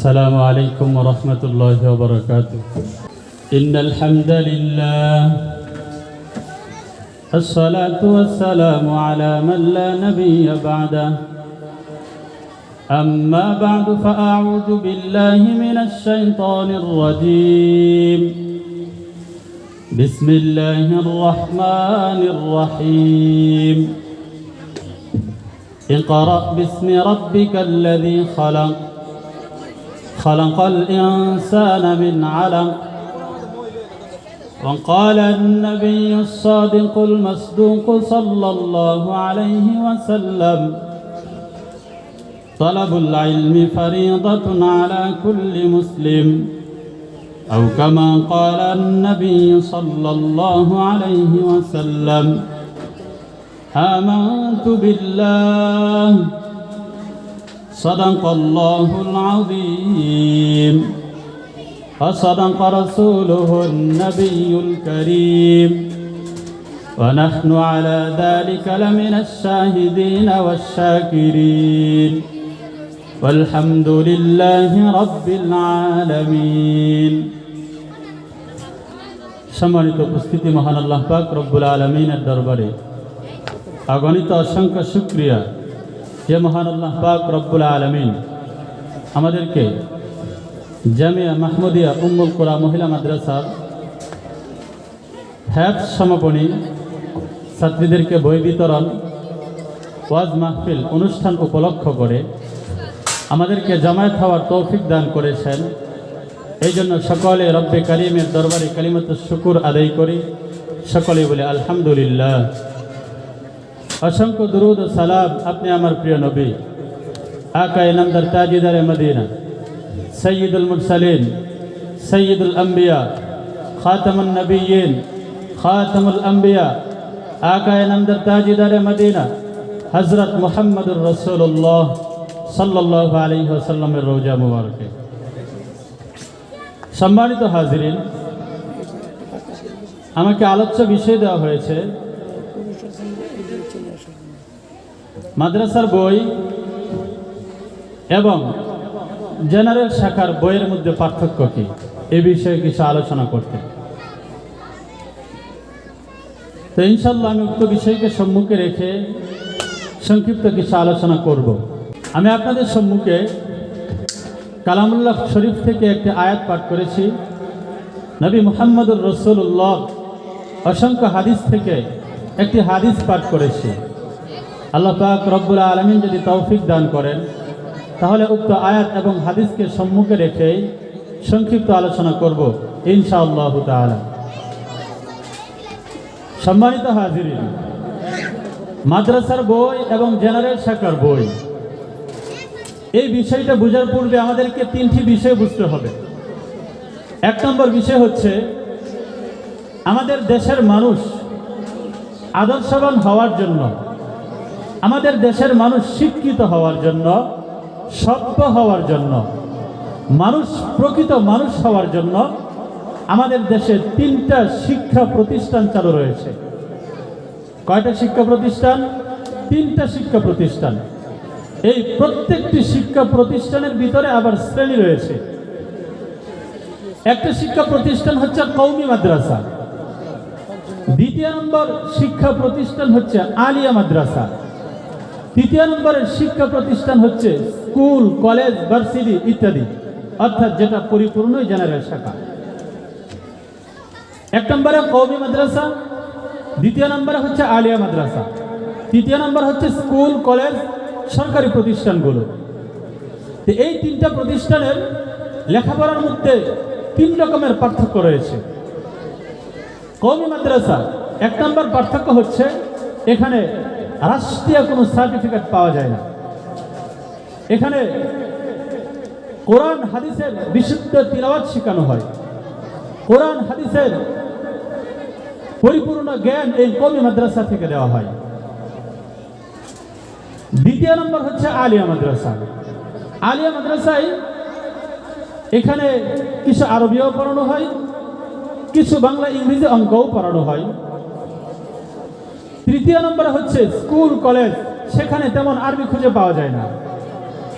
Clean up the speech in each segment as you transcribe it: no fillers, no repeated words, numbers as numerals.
السلام عليكم ورحمة الله وبركاته. إن الحمد لله الصلاة والسلام على من لا نبي بعده. أما بعد فأعوذ بالله من الشيطان الرجيم. بسم الله الرحمن الرحيم. اقرأ باسم ربك الذي خلق خلق الإنسان من علق. وقال النبي الصادق المصدوق صلى الله عليه وسلم: طلب العلم فريضة على كل مسلم، أو كما قال النبي صلى الله عليه وسلم: آمنت بالله صدق الله العظيم وصدق رسوله النبي الكريم، ونحن على ذلك لمن الشاهدين والشاكرين، والحمد لله رب العالمين. সম্মানিত উপস্থিতি, মহান আল্লাহ পাক রব্বুল আলামিনের দরবারে অগণিত অসংখ্য শুকরিয়া যে মহান আল্লাহ পাক রব্বুল আলামিন আমাদেরকে জামিয়া মাহমুদিয়া উম্মুল কুরা মহিলা মাদ্রাসার হ্যাফজ সমাপনী ছাত্রীদেরকে বই বিতরণ ওয়াজ মাহফিল অনুষ্ঠান উপলক্ষ করে আমাদেরকে জামায়াত হওয়ার তৌফিক দান করেছেন। এই জন্য সকলে রব্বে কারিমের দরবারে কালিমাতুশ শুকুর আদায় করি। সকলে বলে আলহামদুলিল্লাহ। অসংখ্য দুরুদ ও সালাম আপনি আমার প্রিয় নবী আকায়ে নামদার তাজিদারে মদিনা সৈয়দুল মুরসালিন সৈয়দুল আম্বিয়া খাতামুন নবিয়্যিন খাতামুল আম্বিয়া আকায়ে নামদার তাজিদারে মদিনা হযরত মুহাম্মদুর রাসূলুল্লাহ সাল্লাল্লাহু আলাইহি ওয়াসাল্লামের রওজা মুবারকে। সম্মানিত হাজিরিন, আমাকে আলোচ্য বিষয় দেওয়া হয়েছে মাদ্রাসার বই এবং জেনারেল শাখার বইয়ের মধ্যে পার্থক্য কি, এ বিষয়ে কিছু আলোচনা করতে। তো ইনশাল্লাহ আমি উক্ত বিষয়কে সম্মুখে রেখে সংক্ষিপ্ত কিছু আলোচনা করব। আমি আপনাদের সম্মুখে কালামুল্লাহ শরীফ থেকে একটি আয়াত পাঠ করেছি। নবী মুহাম্মদুর রাসূলুল্লাহ অসংখ্য হাদিস থেকে একটি হাদিস পাঠ করেছি। আল্লাহ পাক রব্বুল আলামিন যদি তৌফিক দান করেন তাহলে উক্ত আয়াত এবং হাদিসকে সম্মুখে রেখেই সংক্ষিপ্ত আলোচনা করব ইনশাআল্লাহু তাআলা। সম্মানিত হাজিরিন, মাদ্রাসার বই এবং জেনারেল শাখার বই, এই বিষয়টা বোঝার পূর্বে আমাদেরকে তিনটি বিষয় বুঝতে হবে। এক নম্বর বিষয় হচ্ছে আমাদের দেশের মানুষ আদর্শবান হওয়ার জন্য, আমাদের দেশের মানুষ শিক্ষিত হওয়ার জন্য, সভ্য হওয়ার জন্য, মানুষ প্রকৃত মানুষ হওয়ার জন্য আমাদের দেশে তিনটা শিক্ষা প্রতিষ্ঠান চালু রয়েছে। কয়টা শিক্ষা প্রতিষ্ঠান? তিনটা শিক্ষা প্রতিষ্ঠান। এই প্রত্যেকটি শিক্ষা প্রতিষ্ঠানের ভিতরে আবার শ্রেণী রয়েছে। একটা শিক্ষা প্রতিষ্ঠান হচ্ছে কওমি মাদ্রাসা, দ্বিতীয় নম্বর শিক্ষা প্রতিষ্ঠান হচ্ছে আলিয়া মাদ্রাসা, তৃতীয় নম্বরের শিক্ষা প্রতিষ্ঠান হচ্ছে স্কুল, কলেজ, ভার্সিটি ইত্যাদি, অর্থাৎ যেটা পরিপূর্ণই জেনারেল শাখা। এক নম্বরে কওমি মাদ্রাসা, দ্বিতীয় নম্বরে হচ্ছে আলিয়া মাদ্রাসা, তৃতীয় নম্বর হচ্ছে স্কুল, কলেজ, সরকারি প্রতিষ্ঠানগুলো। তো এই তিনটা প্রতিষ্ঠানের লেখাপড়ার মধ্যে তিন রকমের পার্থক্য রয়েছে। কওমি মাদ্রাসা এক নম্বর পার্থক্য হচ্ছে এখানে রাষ্ট্রীয় কোনো সার্টিফিকেট পাওয়া যায় না। এখানে কোরআন হাদিসের বিশুদ্ধ তিলাওয়াত শেখানো হয়। কোরআন হাদিসের পরিপূর্ণ জ্ঞান এই কওমি মাদ্রাসা থেকে দেওয়া হয়। দ্বিতীয় নম্বর হচ্ছে আলিয়া মাদ্রাসা। আলিয়া মাদ্রাসায় এখানে কিছু আরবিও পড়ানো হয়, কিছু বাংলা, ইংরেজি, অঙ্কও পড়ানো হয়। তৃতীয় নম্বরে হচ্ছে স্কুল, কলেজ, সেখানে তেমন আরবি খুঁজে পাওয়া যায় না।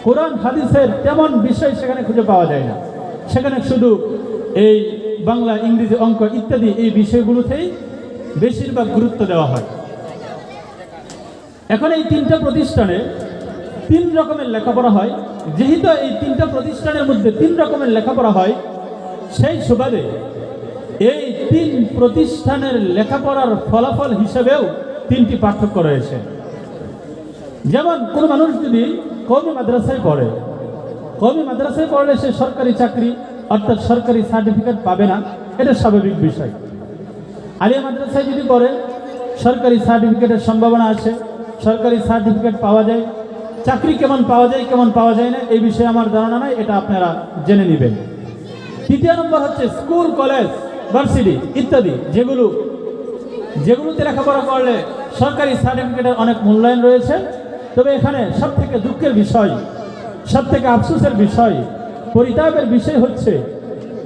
কোরআন হাদিসের তেমন বিষয় সেখানে খুঁজে পাওয়া যায় না। সেখানে শুধু এই বাংলা, ইংরেজি, অঙ্ক ইত্যাদি এই বিষয়গুলোতেই বেশিরভাগ গুরুত্ব দেওয়া হয়। এখন এই তিনটা প্রতিষ্ঠানে তিন রকমের লেখাপড়া হয়। যেহেতু এই তিনটা প্রতিষ্ঠানের মধ্যে তিন রকমের লেখাপড়া হয়, সেই সুবাদে এই তিন প্রতিষ্ঠানের লেখাপড়ার ফলাফল হিসেবেও তিনটি পার্থক্য রয়েছে। যেমন কোনো মানুষ যদি কওমি মাদ্রাসায় পড়ে, কওমি মাদ্রাসায় পড়লে সে সরকারি চাকরি অর্থাৎ সরকারি সার্টিফিকেট পাবে না, এটা স্বাভাবিক বিষয়। আলিয়া মাদ্রাসায় যদি পড়ে, সরকারি সার্টিফিকেটের সম্ভাবনা আছে, সরকারি সার্টিফিকেট পাওয়া যায়। চাকরি কেমন পাওয়া যায় কেমন পাওয়া যায় না এই বিষয়ে আমার ধারণা নাই, এটা আপনারা জেনে নেবেন। তৃতীয় নম্বর হচ্ছে স্কুল, কলেজ, ভার্সিটি ইত্যাদি, যেগুলোতে লেখাপড়া করলে সরকারি সার্টিফিকেটের অনেক মূল্যায়ন রয়েছে। তবে এখানে সবথেকে দুঃখের বিষয়, সবথেকে আফসোসের বিষয়, পরিতাপের বিষয় হচ্ছে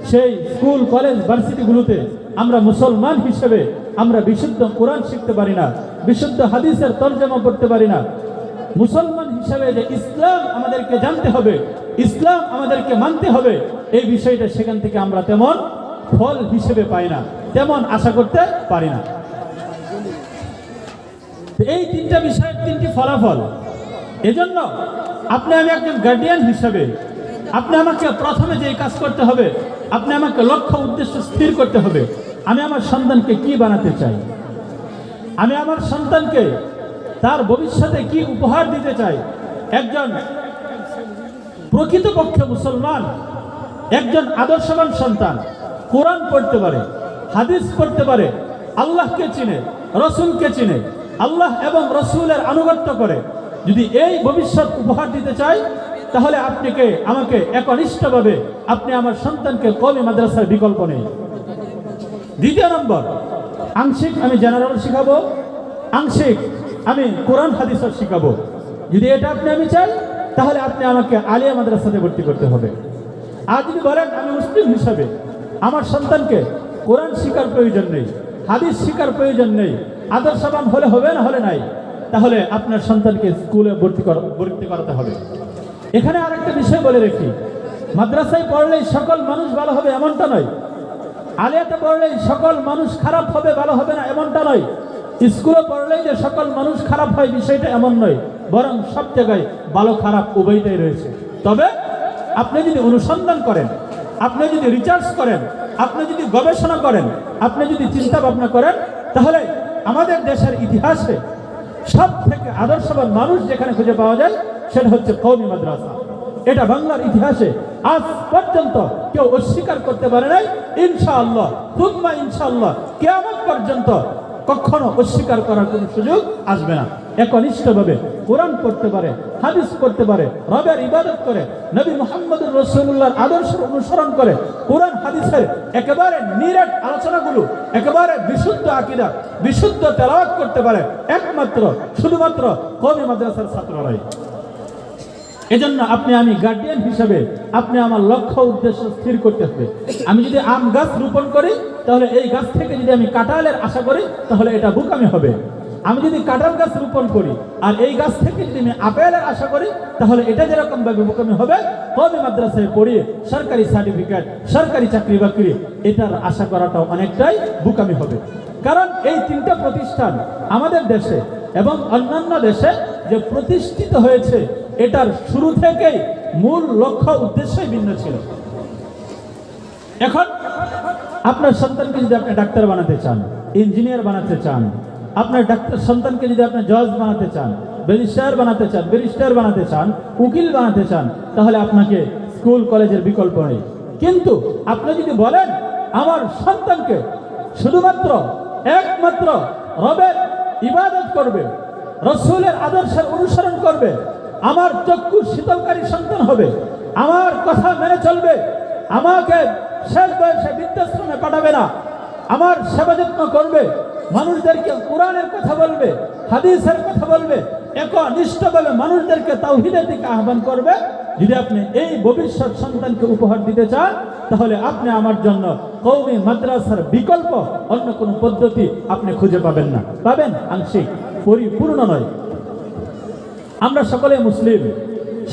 সেই স্কুল, কলেজ, ভার্সিটিগুলোতে আমরা মুসলমান হিসেবে আমরা বিশুদ্ধ কোরআন শিখতে পারি না, বিশুদ্ধ হাদিসের তরজমা পড়তে পারি না। মুসলমান হিসেবে যে ইসলাম আমাদেরকে জানতে হবে, ইসলাম আমাদেরকে মানতে হবে, এই বিষয়টা সেখান থেকে আমরা তেমন ফল হিসেবে পাই না, তেমন আশা করতে পারি না। এই তিনটা বিষয়ের তিনটি ফলাফল। এজন্য আপনি, আমি একজন গার্ডিয়ান হিসেবে আপনি আমাকে প্রথমে যে কাজ করতে হবে, আপনি আমাকে লক্ষ্য উদ্দেশ্য স্থির করতে হবে। আমি আমার সন্তানকে কি বানাতে চাই, আমি আমার সন্তানকে তার ভবিষ্যতে কি উপহার দিতে চাই। একজন প্রকৃতপক্ষে মুসলমান, একজন আদর্শবান সন্তান কোরআন পড়তে পারে, হাদিস পড়তে পারে, আল্লাহকে চিনে, রসুলকে চিনে, আল্লাহ এবং রসুলের আনুগত্য করে, যদি এই ভবিষ্যৎ উপহার দিতে চাই, তাহলে আমাকে একনিষ্ঠভাবে আপনি আমার সন্তানকে কওমি মাদ্রাসার বিকল্প নেই। দ্বিতীয় নম্বর, আংশিক আমি জেনারেল শিখাবো, আংশিক আমি কোরআন হাদিসও শিখাবো। যদি এটা আমি চাই, তাহলে আপনি আমাকে আলিয়া মাদ্রাসাতে ভর্তি করতে হবে। আর যদি বলেন আমি মুসলিম হিসাবে আমার সন্তানকে কোরআন শিখার প্রয়োজন নেই, হাদিস শিখার প্রয়োজন নেই, আদর্শবান হলে হবে, না হলে নাই, তাহলে আপনার সন্তানকে স্কুলে ভর্তি করাতে হবে। এখানে আরেকটা বিষয় বলে রাখি, মাদ্রাসায় পড়লেই সকল মানুষ ভালো হবে এমনটা নয়, আলিয়াতে পড়লেই সকল মানুষ খারাপ হবে, ভালো হবে না এমনটা নয়, স্কুলে পড়লেই যে সকল মানুষ খারাপ হয় বিষয়টা এমন নয়, বরং সব জায়গায় ভালো খারাপ উভয়টাই রয়েছে। তবে আপনি যদি অনুসন্ধান করেন, আপনি যদি রিসার্চ করেন, আপনি যদি গবেষণা করেন, আপনি যদি চিন্তা ভাবনা করেন, তাহলে আমাদের দেশের ইতিহাসে সব থেকে আদর্শবান মানুষ যেখানে খুঁজে পাওয়া যায় সেটা হচ্ছে কওমি মাদ্রাসা। এটা বাংলার ইতিহাসে আজ পর্যন্ত কেউ অস্বীকার করতে পারে নাই। ইনশাআল্লাহ, তুম্মা ইনশাআল্লাহ কিয়ামত পর্যন্ত কখনো অস্বীকার করার কোনো সুযোগ আসবে না। একনিষ্ঠভাবে কোরআন পড়তে পারে, হাদিস পড়তে পারে, রবের ইবাদত করে, নবী মুহাম্মদুর রাসূলুল্লাহর আদর্শ অনুসরণ করে, কোরআন হাদিসের একেবারে নিরেট আলোচনাগুলো, একেবারে বিশুদ্ধ আকীদা, বিশুদ্ধ তেলাওয়াত করতে পারে একমাত্র শুধুমাত্র কওমি মাদ্রাসার ছাত্ররাই। এজন্য আমি গার্ডিয়ান হিসেবে আপনি আমার লক্ষ্য উদ্দেশ্য স্থির করতে হবে। আমি যদি আম গাছ রোপণ করি, তাহলে এই গাছ থেকে যদি আমি কাঁঠালের আশা করি, তাহলে এটা বোকামি হবে। আমি যদি কাঁঠাল গাছ রোপণ করি আর এই গাছ থেকে যদি আমি আপেলের আশা করি, তাহলে এটা যেরকম ভাবে বোকামি হবে, কওমি মাদ্রাসায় পড়িয়ে সরকারি সার্টিফিকেট, সরকারি চাকরি বাকরি এটার আশা করাটাও অনেকটাই বোকামি হবে। কারণ এই তিনটা প্রতিষ্ঠান আমাদের দেশে এবং অন্যান্য দেশে যে প্রতিষ্ঠিত হয়েছে, এটার শুরু থেকেই মূল লক্ষ্য উদ্দেশ্যই ভিন্ন ছিল। এখন আপনার সন্তানকে যদি আপনি ডাক্তার বানাতে চান, ইঞ্জিনিয়ার বানাতে চান, আপনার সন্তানকে যদি আপনি জজ বানাতে চান, ব্যারিস্টার বানাতে চান, উকিল বানাতে চান, তাহলে আপনাকে স্কুল কলেজের বিকল্প নেই। কিন্তু আপনি যদি বলেন আমার সন্তানকে শুধুমাত্র একমাত্র রবের ইবাদত করবে, রসুলের আদর্শের অনুসরণ করবে, আমার চক্ষু শীতলকারী সন্তান হবে, আমার কথা মেনে চলবে, আমাকে শেষ বয়সে বৃদ্ধাশ্রমে পাঠাবে না, আমার সেবা যত্ন করবে, মানুষদেরকে কোরআনের কথা বলবে, হাদিসের কথা বলবে, একনিষ্ঠভাবে মানুষদেরকে তাওহীদের দিকে আহ্বান করবে, যদি আপনি এই ভবিষ্যৎ সন্তানকে উপহার দিতে চান, তাহলে আপনি আমার জন্য কওমি মাদ্রাসার বিকল্প অন্য কোনো পদ্ধতি আপনি খুঁজে পাবেন না। পাবেন আংশিক, পরিপূর্ণ নয়। আমরা সকলে মুসলিম,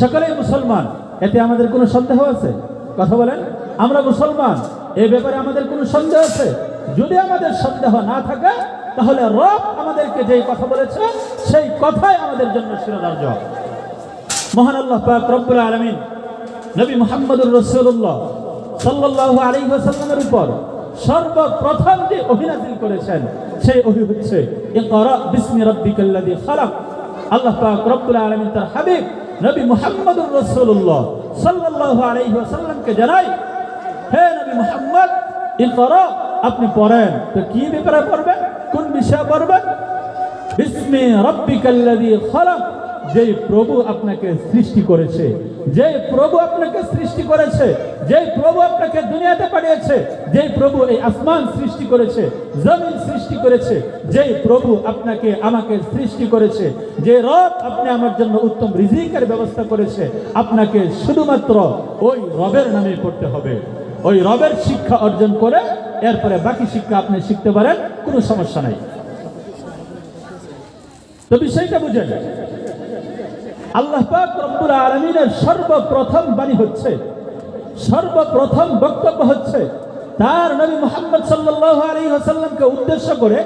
সকলেই মুসলমান, এতে আমাদের কোনো সন্দেহ আছে? কথা বলেন, আমরা মুসলমান, এই ব্যাপারে আমাদের কোনো সন্দেহ আছে? যদি আমাদের সন্দেহ না থাকে তাহলে রব আমাদেরকে যেই কথা বলেছে সেই কথাই আমাদের জন্য শিরোধার্য। মহান আল্লাহ পাক রব্বুল আলামিন নবী মুহাম্মদুর রাসূলুল্লাহ সাল্লাল্লাহু আলাইহি ওয়াসাল্লামের উপর সর্বপ্রথম যে ওহী নাযিল করেছেন সেই ওহী হচ্ছে ইকরা বিসমি রাব্বিকাল্লাযী খালাক। আল্লাহ পাক রব্বুল আলামিন তার হাবিব নবী মুহাম্মদুর রাসূলুল্লাহ সাল্লাল্লাহু আলাইহি ওয়াসাল্লামকে জানাই, হে নবী মুহাম্মদ, ইকরা, আপনি পড়েন। তো কি ব্যাপারে পড়বেন, কোন বিষয়ে পড়বেন? বিসমি রাব্বিকাল্লাযী খালাক, যেই প্রভু আপনাকে সৃষ্টি করেছে, যেই প্রভু আপনাকে সৃষ্টি করেছে, যেই প্রভু আপনাকে দুনিয়াতে পাঠিয়েছে, যেই প্রভু এই আসমান সৃষ্টি করেছে, জমিন সৃষ্টি করেছে, যেই প্রভু আপনাকে আমাকে সৃষ্টি করেছে, যে রব আপনি আমার জন্য উত্তম রিজিকের ব্যবস্থা করেছে, আপনাকে শুধুমাত্র ওই রবের নামে পড়তে হবে। ওই রবের শিক্ষা অর্জন করে এরপরে বাকি শিক্ষা আপনি শিখতে পারেন, কোনো সমস্যা নাই। তো বিষয়টা বুঝেন, আল্লাহ পাক রব্বুল আলামিনের সর্বপ্রথম বাণী হচ্ছে, সর্বপ্রথম বক্তব্য হচ্ছে তার নবী মুহাম্মদ সাল্লাল্লাহু আলাইহি ওয়াসাল্লামকে উদ্দেশ্য করে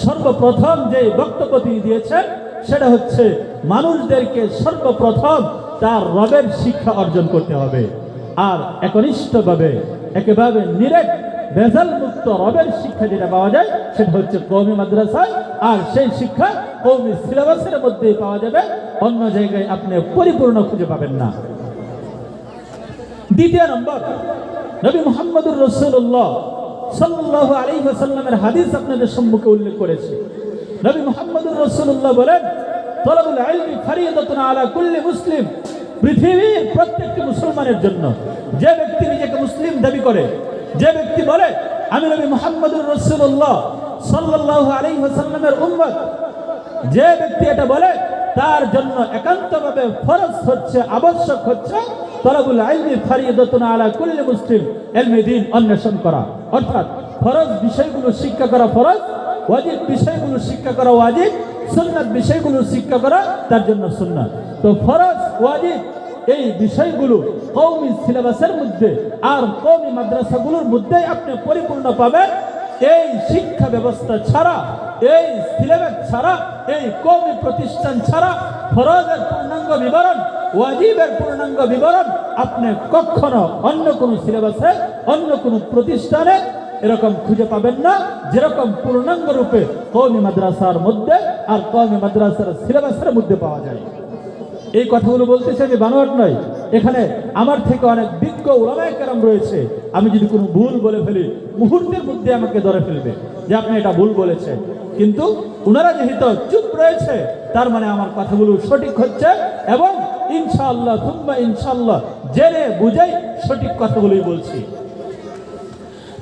সর্বপ্রথম যে বক্তব্য তিনি দিয়েছেন সেটা হচ্ছে মানুষদেরকে সর্বপ্রথম তার রবের শিক্ষা অর্জন করতে হবে। আর একনিষ্ঠভাবে একেবারে নিরেট ভেজাল মুক্ত রবের শিক্ষা যেটা পাওয়া যায় সেটা হচ্ছে কওমি মাদ্রাসায়, আর সেই শিক্ষা কওমি সিলেবাসের মধ্যেই পাওয়া যাবে, অন্য জায়গায় আপনি পরিপূর্ণ খুঁজে পাবেন না। দ্বিতীয় নম্বর, নবী মুহাম্মদুর রাসূলুল্লাহ সাল্লাল্লাহু আলাইহি ওয়াসাল্লামের হাদিস আপনাদের সম্মুখে উল্লেখ করেছে। নবী মুহাম্মদুর রাসূলুল্লাহ বলেন, তলবুল ইলমি ফরিয়াদাতুন আলা কুল্লি মুসলিম, পৃথিবীর প্রত্যেকটি মুসলমানের জন্য। যে ব্যক্তি নিজেকে মুসলিম দাবি করে, যে ব্যক্তি বলে আমি নবী মুহাম্মদুর রাসূলুল্লাহ সাল্লাল্লাহু আলাইহি ওয়াসাল্লামের উম্মত, যে ব্যক্তি এটা বলে তার জন্য একান্তভাবে ফরজ হচ্ছে, আবশ্যক হচ্ছে তলবুল ইলমি ফরিয়াদাতুন আলা কুল্লি মুসলিম, ইলমে দ্বীন অন্বেষণ করা, অর্থাৎ ফরজ বিষয়গুলো শিক্ষা করা ফরজ, ওয়াজিব বিষয়গুলো শিক্ষা করা ওয়াজিব, সুন্নাত বিষয়গুলো শিক্ষা করা তার জন্য সুন্নাত। তো ফরজ ওয়াজিব এই বিষয়গুলো কওমি সিলেবাসের মধ্যে আর কওমি মাদ্রাসাগুলোর মধ্যেই আপনি পরিপূর্ণ পাবেন। এই শিক্ষা ব্যবস্থা ছাড়া, এই সিলেবাস ছাড়া, এই কওমি প্রতিষ্ঠান ছাড়া ফরজের পূর্ণাঙ্গ বিবরণ, ওয়াজিবের পূর্ণাঙ্গ বিবরণ আপনি কখনো অন্য কোনো সিলেবাসে, অন্য কোনো প্রতিষ্ঠানে এরকম খুঁজে পাবেন না, যেরকম পূর্ণাঙ্গ রূপে কওমি মাদ্রাসার মধ্যে আর কওমি মাদ্রাসার সিলেবাসের মধ্যে পাওয়া যায়। এই কথাগুলো বলতেছে আমি বানোয়াট নয়, এখানে আমার থেকে অনেক বিজ্ঞ উলামায়ে কেরাম রয়েছে। আমি যদি কোনো ভুল বলে ফেলি মুহূর্তের মধ্যে আমাকে ধরে ফেলবে যে আপনি এটা ভুল বলেছেন, কিন্তু ওনারা যেহেতু চুপ রয়েছে তার মানে আমার কথাগুলো সঠিক হচ্ছে, এবং ইনশাআল্লাহ তুম্বা ইনশাআল্লাহ জেনে বুঝেই সঠিক কথাগুলোই বলছি।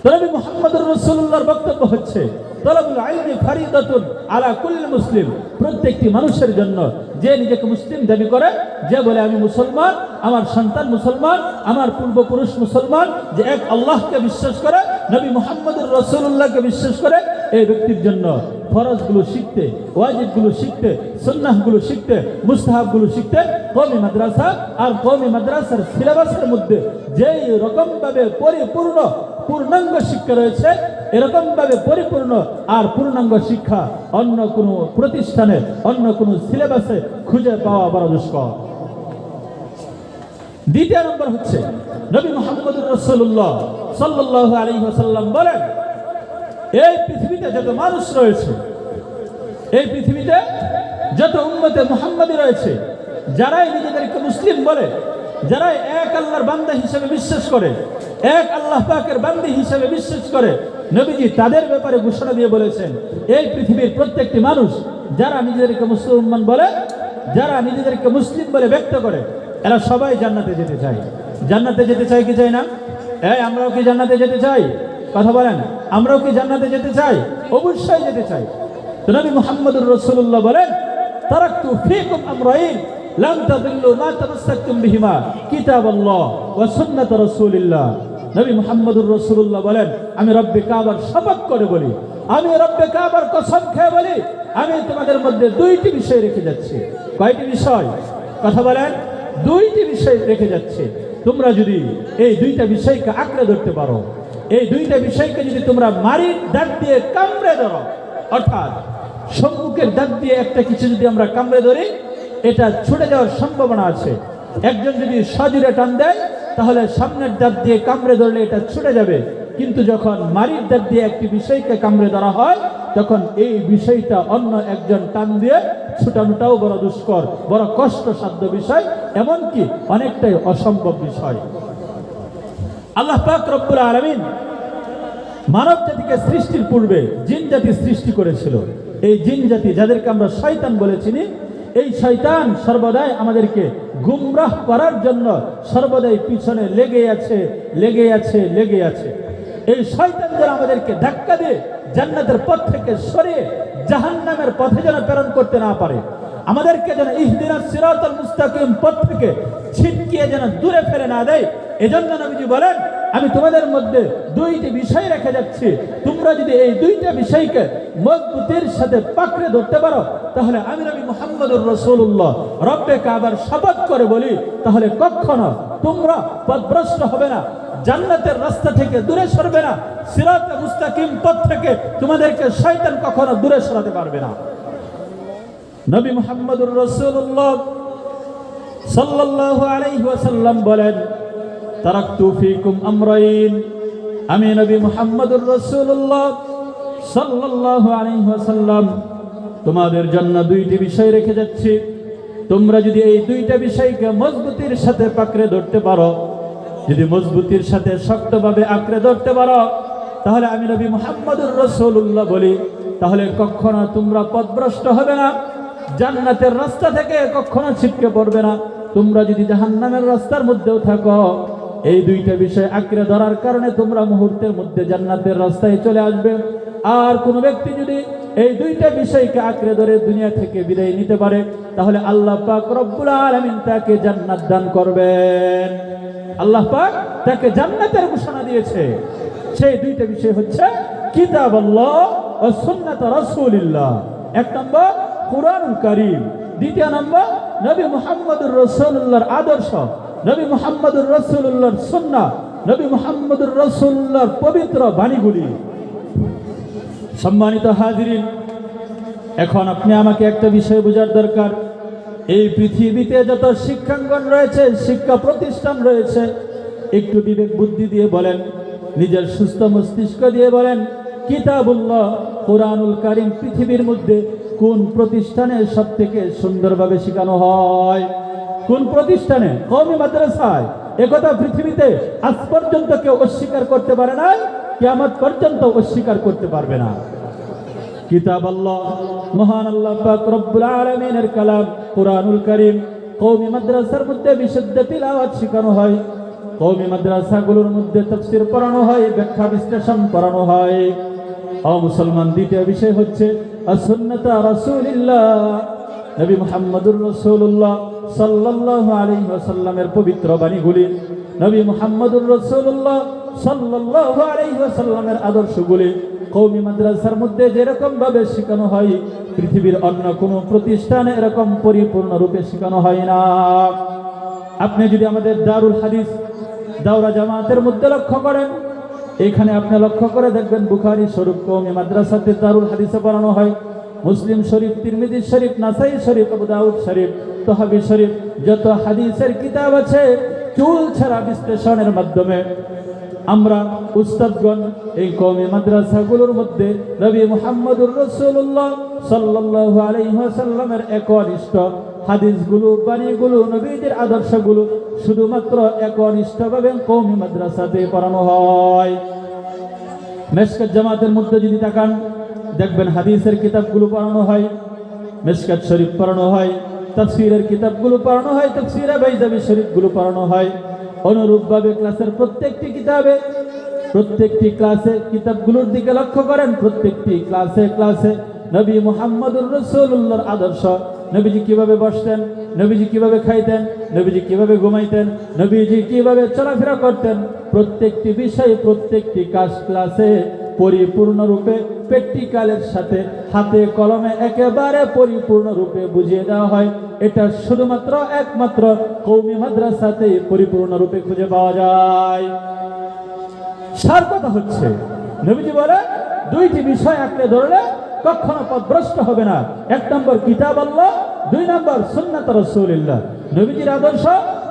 নবী মুহাম্মদুর রাসূলুল্লাহর বক্তব্য হচ্ছে তলবুল ইলমি ফরিদাতুন আলা কুল্লি মুসলিম, প্রত্যেকটি মানুষের জন্য, যে নিজেকে মুসলিম দাবি করে, যে বলে আমি মুসলমান, আমার সন্তান মুসলমান, আমার পূর্বপুরুষ মুসলমান, যে এক আল্লাহকে বিশ্বাস করে, নবী মুহাম্মদুর রাসূলুল্লাহকে বিশ্বাস করে, এই ব্যক্তির জন্য ফরজগুলো শিখতে, ওয়াজিবগুলো শিখতে, সুন্নাহগুলো শিখতে, মুস্তাহাবগুলো শিখতে কওমি মাদ্রাসা আর কওমি মাদ্রাসার সিলেবাসের মধ্যে যেই রকমভাবে পূর্ণাঙ্গ শিক্ষা রয়েছে, এরকম ভাবে পরিপূর্ণ আর পূর্ণাঙ্গ শিক্ষা অন্য কোনো প্রতিষ্ঠানে, অন্য কোনো সিলেবাসে খুঁজে পাওয়া বড় দুষ্কর। দ্বিতীয় নম্বর হচ্ছে নবী মুহাম্মদুর রাসূলুল্লাহ সাল্লাল্লাহু আলাইহি ওয়াসাল্লাম বলেন, এই পৃথিবীতে যত মানুষ রয়েছে, এই পৃথিবীতে যত উম্মতে মুহাম্মাদি রয়েছে, যারাই নিজেদেরকে মুসলিম বলে, যারা এক আল্লাহর বান্দা হিসেবে বিশ্বাস করে, এক আল্লাহ পাকের বান্দী হিসেবে বিশ্বাস করে, নবীজি তাদের ব্যাপারে ঘোষণা দিয়ে বলেছেন, এই পৃথিবীর প্রত্যেকটি মানুষ যারা নিজেদেরকে মুসলমান বলে, যারা নিজেদেরকে মুসলিম বলে ব্যক্ত করে, এরা সবাই জান্নাতে যেতে চায়। জান্নাতে যেতে চাই কি চাই না? আমরাও কি জান্নাতে যেতে চাই? কথা বলেন, আমরাও কি জান্নাতে যেতে চাই? অবশ্যই যেতে চাই। তো নবী মুহাম্মদুর রাসূলুল্লাহ বলেন, তারাকতু ফীকুম আমরাইন লাম তাদিল্লু মা তামাসসাকতুম বিহিমা, কিতাবাল্লাহ ওয়া সুন্নাত রাসূলিল্লাহ। নবী মুহাম্মদুর রাসূলুল্লাহ বলেন, আমি রব্বে কাবার শপথ করে বলি, আমি রব্বে কাবার কসম খেয়ে বলি, আমি তোমাদের মধ্যে দুইটি বিষয় রেখে যাচ্ছি। কয়টি বিষয়? কথা বলেন, দুইটি বিষয় রেখে যাচ্ছে। তোমরা যদি এই দুইটা বিষয়কে আঁকড়ে ধরতে পারো, এই দুইটা বিষয়কে যদি তোমরা মারির দাঁত দিয়ে কামড়ে ধরো, অর্থাৎ সম্মুখের দাঁত দিয়ে একটা কিছু যদি আমরা কামড়ে ধরি, এটা ছুটে যাওয়ার সম্ভাবনা আছে। একজন যদি সজোরে টান দেয় তাহলে সামনের দাঁত দিয়ে কামড়ে ধরলে এটা ছুটে যাবে, কিন্তু যখন মারির দাঁত দিয়ে একটি বিষয়কে কামড়ে ধরা হয় তখন এই বিষয়টা অন্য একজন টান দিয়ে ছুটানোটাও বড় দুষ্কর, বড় কষ্টসাধ্য বিষয়, এমনকি অনেকটাই অসম্ভব বিষয়। আল্লাহ পাক রব্বুল আলামিন মানব জাতিকে সৃষ্টির পূর্বে জিন জাতি সৃষ্টি করেছিল। এই জিন জাতি, যাদেরকে আমরা শয়তান বলে চিনি, এই শয়তান সর্বদাই আমাদেরকে গুমরাহ করার জন্য সর্বদাই পিছনে লেগে আছে। এই শয়তান যেন আমাদেরকে ধাক্কা দিয়ে জান্নাতের পথ থেকে সরিয়ে জাহান্নামের পথে যেন প্রেরণ করতে না পারে, আমাদেরকে যেন ইহদিনাস সিরাতাল মুস্তাকিম পথ থেকে ছিটকিয়ে যেন দূরে ফেলে না দেয়। এজন্য নবীজি বলেন, আমি তোমাদের মধ্যে দুইটি বিষয় রেখে যাচ্ছি, তোমরা যদি এই দুইটা বিষয়কে মজবুতির সাথে পাকড়ে ধরতে পারো তাহলে আমি নবী মুহাম্মদুর রাসূলুল্লাহ রব্বে কাবার শপথ করে বলি, তাহলে কখনো তোমরা পথভ্রষ্ট হবে না, জান্নাতের রাস্তা থেকে দূরে সরবে না, সিরাতে মুস্তাকিম পথ থেকে তোমাদেরকে শয়তান কখনো দূরে সরাতে পারবে না। নবী মুহাম্মদুর রাসূলুল্লাহ সাল্লাল্লাহু আলাইহি ওয়াসাল্লাম বলেন, তারাকতু ফীকুম আমরাইন, আমি নবী মুহাম্মদুর রাসূলুল্লাহ সাল্লাল্লাহু আলাইহি ওয়াসাল্লাম তোমাদের জন্য দুইটি বিষয় রেখে যাচ্ছি, তোমরা যদি এই দুইটা বিষয়কে মজবুতির সাথে পাকড়ে ধরতে পারো, যদি মজবুতির সাথে শক্তভাবে আঁকড়ে ধরতে পারো, তাহলে আমি নবী মুহাম্মদুর রাসূলুল্লাহ বলি, তাহলে কখনো তোমরা পথভ্রষ্ট হবে না, জান্নাতের রাস্তা থেকে কখনো ছিটকে পড়বে না। তোমরা যদি জাহান্নামের রাস্তার মধ্যেও থাকো, এই দুইটা বিষয় আঁকড়ে ধরার কারণে তোমরা মুহূর্তের মধ্যে জান্নাতের রাস্তায় চলে আসবে। আর কোন ব্যক্তি যদি এই দুইটা বিষয়কে আঁকড়ে ধরে দুনিয়া থেকে বিদায় নিতে পারে, তাহলে আল্লাহ পাক রব্বুল আলামিন তাকে জান্নাত দান করবেন। আল্লাহ পাক তাকে জান্নাতের ঘোষণা দিয়েছে। সেই দুইটা বিষয় হচ্ছে কিতাবুল্লাহ ও সুন্নাত রাসূলিল্লাহ। এক নম্বর কুরআনুল কারীম, দ্বিতীয় নম্বর নবী মুহাম্মদুর রাসূলুল্লাহর আদর্শ, নবী মুহাম্মদুর রাসূলুল্লাহর সুন্নাহ, নবী মুহাম্মদুর রাসূলুল্লাহর পবিত্র বাণীগুলি। সম্মানিত হাজিরিন, এখন আপনি আমাকে একটা বিষয় বোঝার দরকার, এই পৃথিবীতে যত শিক্ষাঙ্গন রয়েছে, শিক্ষা প্রতিষ্ঠান রয়েছে, একটু বিবেক বুদ্ধি দিয়ে বলেন, নিজের সুস্থ মস্তিষ্ক দিয়ে বলেন, কিতাবুল্লাহ কুরআনুল কারীম পৃথিবীর মধ্যে কোন প্রতিষ্ঠানে সবথেকে সুন্দরভাবে শেখানো হয়? কোন প্রতিষ্ঠানে? কওমি মাদ্রাসায়। একথা পৃথিবীতে আজ পর্যন্ত কেউ অস্বীকার করতে পারে না, কিয়ামত পর্যন্ত অস্বীকার করতে পারবে না। কিতাবুল্লাহ, মহান আল্লাহ পাক রব্বুল আলামিনের কালাম কুরআনুল কারীম, কওমি মাদ্রাসার মধ্যে বিশুদ্ধ তিলাওয়াত শেখানো হয়, কওমি মাদ্রাসাগুলোর মধ্যে তাফসীর পড়ানো হয়, ব্যাখ্যা বিশ্লেষণ পড়ানো হয়। ও মুসলমান, দ্বিতীয় বিষয় হচ্ছে সুন্নাত রাসূলিল্লাহ, নবী মুহাম্মদুর রাসূলুল্লাহ সাল্লাল্লাহু আলাইহি ওয়াসাল্লামের পবিত্র বাণীগুলি, নবী মুহাম্মদুর রাসূলুল্লাহ সাল্লাল্লাহু আলাইহি ওয়াসাল্লামের আদর্শগুলি কওমি মাদ্রাসার মধ্যে যেরকম ভাবে শেখানো হয়, পৃথিবীর অন্য কোনো প্রতিষ্ঠানে এরকম পরিপূর্ণ রূপে শেখানো হয় না। আপনি যদি আমাদের দারুল হাদিস দাওরা জামাতের মধ্যে লক্ষ্য করেন, এখানে আপনি লক্ষ্য করে দেখবেন বুখারী শরীফ কওমি মাদ্রাসাতে দারুল হাদিসে পড়ানো হয়, মুসলিম শরীফ, তিরমিজি শরীফ, নাসাই শরীফ, আবু দাউদ শরীফ, তহাবি শরীফ, যত হাদিসের কিতাব আছে, চুল ছাড়া বিশ্লেষণের মাধ্যমে আমরা উস্তাদগণ এই কওমি মাদ্রাসাগুলোর মধ্যে নবী মুহাম্মদুর রাসূলুল্লাহ সাল্লাল্লাহু আলাইহি ওয়াসাল্লামের একনিষ্ঠ হাদিসগুলো, বাণীগুলো, নবীদের আদর্শগুলো শুধুমাত্র একনিষ্ঠভাবে কওমি মাদ্রাসাতে পড়ানো হয়। মেশকাত জামাতের মধ্যে যদি তাকান, দেখবেন হাদিসের কিতাবগুলো পড়ানো হয়, মেশকাত শরীফ পড়ানো হয়, তাফসীরের কিতাবগুলো পড়ানো হয়, তাফসীরে বাইজাবি শরীফগুলো পড়ানো হয়। অনুরূপভাবে ক্লাসের প্রত্যেকটি কিতাবে, প্রত্যেকটি ক্লাসে কিতাবগুলোর দিকে লক্ষ্য করেন, প্রত্যেকটি ক্লাসে ক্লাসে নবী মুহাম্মদুর রাসূলুল্লাহর আদর্শ, নবীজি কিভাবে বসতেন, নবীজি কিভাবে খাইতেন, নবীজি কিভাবে ঘুমাইতেন, নবীজি কিভাবে চলাফেরা করতেন, প্রত্যেকটি বিষয়, প্রত্যেকটি ক্লাসে পরিপূর্ণরূপে প্র্যাকটিক্যালের সাথে হাতে কলমে একেবারে পরিপূর্ণরূপে বুঝিয়ে দেওয়া হয়। এটা শুধুমাত্র একমাত্র কওমি মাদ্রাসাতেই পরিপূর্ণরূপে খুঁজে পাওয়া যায়। সার কথা হচ্ছে, নবীজি বলে দুইটি বিষয় আঁকড়ে ধরলে কখনো পথভ্রষ্ট হবে না। এক নম্বর কিতাব আল্লাহ, দুই নম্বর সুন্নাত রাসূলুল্লাহ, নবীজির আদর্শ,